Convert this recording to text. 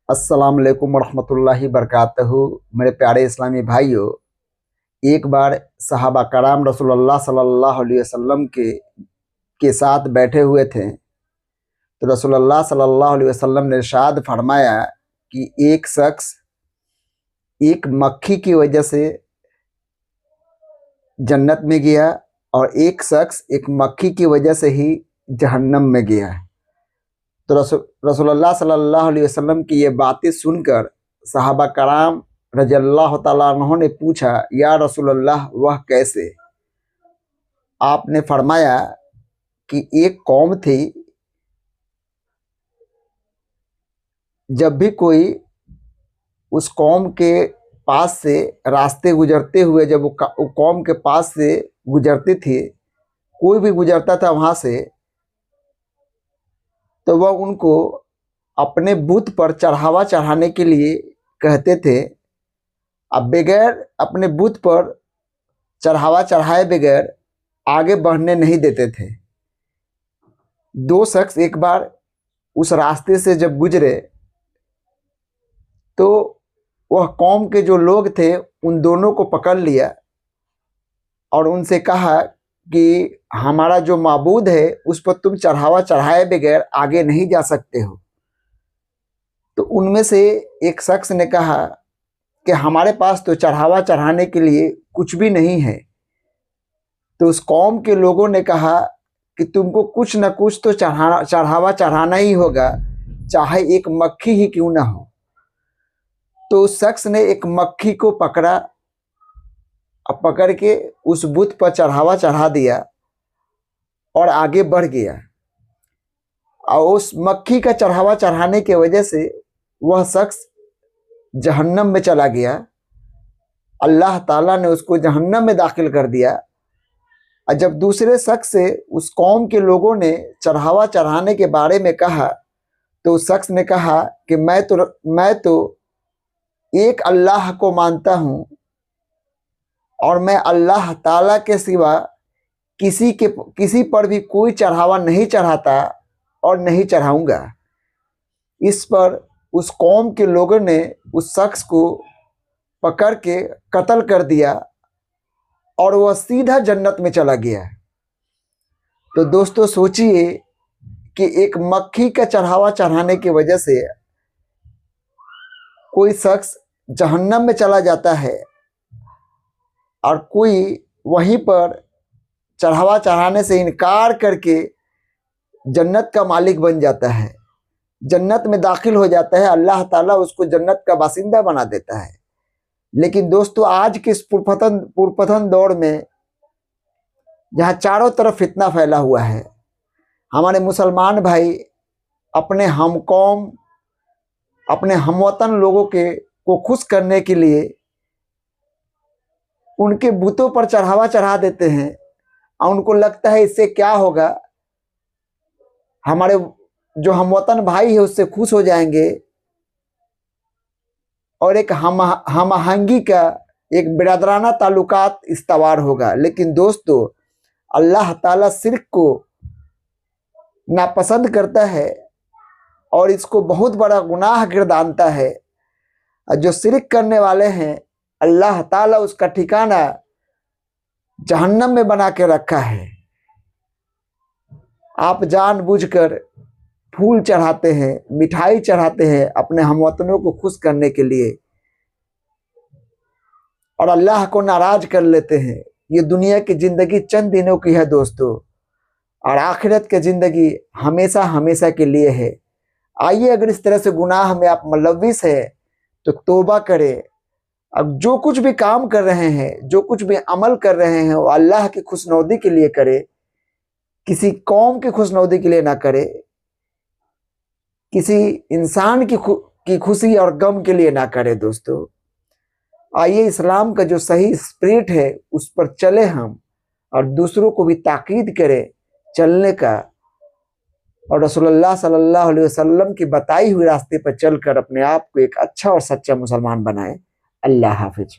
अस्सलाम वालेकुम रहमतुल्लाहि बरकातहू। मेरे प्यारे इस्लामी भाइयों, एक बार सहाबा कराम रसूलुल्लाह सल्लल्लाहु अलैहि वसल्लम के साथ बैठे हुए थे, तो रसूलुल्लाह सल्लल्लाहु अलैहि वसल्लम ने इरशाद फरमाया कि एक शख्स एक मक्खी की वजह से जन्नत में गया और एक शख्स एक मक्खी की वजह से ही जहन्नम में गया। तो रसूलुल्लाह सल्लल्लाहु अलैहि वसल्लम की ये बातें सुनकर सहाबा कराम रज़ियल्लाहु ताला अन्हों ने पूछा, या रसूलुल्लाह वह कैसे? आपने फरमाया कि एक कौम थी, जब भी कोई उस कौम के पास से रास्ते गुजरते हुए जब वो कौम के पास से गुजरती थी, कोई भी गुजरता था वहाँ से, तो वह उनको अपने बुत पर चढ़ावा चढ़ाने के लिए कहते थे। अब बगैर अपने बुत पर चढ़ावा चढ़ाए बगैर आगे बढ़ने नहीं देते थे। दो शख्स एक बार उस रास्ते से जब गुजरे तो वह कौम के जो लोग थे उन दोनों को पकड़ लिया और उनसे कहा कि हमारा जो माबूद है उस पर तुम चढ़ावा चढ़ाए बगैर आगे नहीं जा सकते हो। तो उनमें से एक शख्स ने कहा कि हमारे पास तो चढ़ावा चढ़ाने के लिए कुछ भी नहीं है। तो उस कौम के लोगों ने कहा कि तुमको कुछ न कुछ तो चढ़ावा चढ़ाना ही होगा, चाहे एक मक्खी ही क्यों ना हो। तो उस शख्स ने एक मक्खी को पकड़ा और पकड़ के उस बुत पर चढ़ावा चढ़ा दिया और आगे बढ़ गया। और उस मक्खी का चढ़ावा चढ़ाने की वजह से वह शख्स जहन्नम में चला गया। अल्लाह ताला ने उसको जहन्नम में दाखिल कर दिया। और जब दूसरे शख्स से उस कौम के लोगों ने चढ़ावा चढ़ाने के बारे में कहा, तो उस शख्स ने कहा कि मैं तो एक अल्लाह को मानता हूँ और मैं अल्लाह ताला के सिवा किसी पर भी कोई चढ़ावा नहीं चढ़ाता और नहीं चढ़ाऊंगा। इस पर उस कौम के लोगों ने उस शख्स को पकड़ के कत्ल कर दिया और वह सीधा जन्नत में चला गया। तो दोस्तों सोचिए कि एक मक्खी का चढ़ावा चढ़ाने की वजह से कोई शख्स जहन्नम में चला जाता है और कोई वहीं पर चढ़ावा चढ़ाने से इनकार करके जन्नत का मालिक बन जाता है, जन्नत में दाखिल हो जाता है। अल्लाह ताला उसको जन्नत का बासिंदा बना देता है। लेकिन दोस्तों आज के इस पुरपथन दौर में जहाँ चारों तरफ फितना फैला हुआ है, हमारे मुसलमान भाई अपने हमकौम अपने हमवतन लोगों को खुश करने के लिए उनके बुतों पर चढ़ावा चढ़ा देते हैं और उनको लगता है इससे क्या होगा, हमारे जो हमवतन भाई है उससे खुश हो जाएंगे और एक हम आहंगी का एक बिरादराना ताल्लुकात इस्तवार होगा। लेकिन दोस्तों अल्लाह ताला शिर्क को नापसंद करता है और इसको बहुत बड़ा गुनाह गिरदानता है। जो शिर्क करने वाले हैं अल्लाह ताला उसका ठिकाना जहन्नम में बना के रखा है। आप जानबूझकर फूल चढ़ाते हैं, मिठाई चढ़ाते हैं अपने हमवतनों को खुश करने के लिए और अल्लाह को नाराज कर लेते हैं। ये दुनिया की जिंदगी चंद दिनों की है दोस्तों, और आखिरत की जिंदगी हमेशा हमेशा के लिए है। आइए अगर इस तरह से गुनाह में आप मुलव्विस है तो तौबा करें। अब जो कुछ भी काम कर रहे हैं, जो कुछ भी अमल कर रहे हैं, वो अल्लाह की खुशनौदी के लिए करे, किसी कौम की खुशनौदी के लिए ना करे, किसी इंसान की खुशी और गम के लिए ना करे। दोस्तों आइए इस्लाम का जो सही स्पिरिट है उस पर चले हम और दूसरों को भी ताकीद करें चलने का, और रसूलुल्लाह सल्लल्लाहु अलैहि वसल्लम की बताई हुई रास्ते पर चलकर अपने आप को एक अच्छा और सच्चा मुसलमान बनाएं। अल्लाह हाफिज।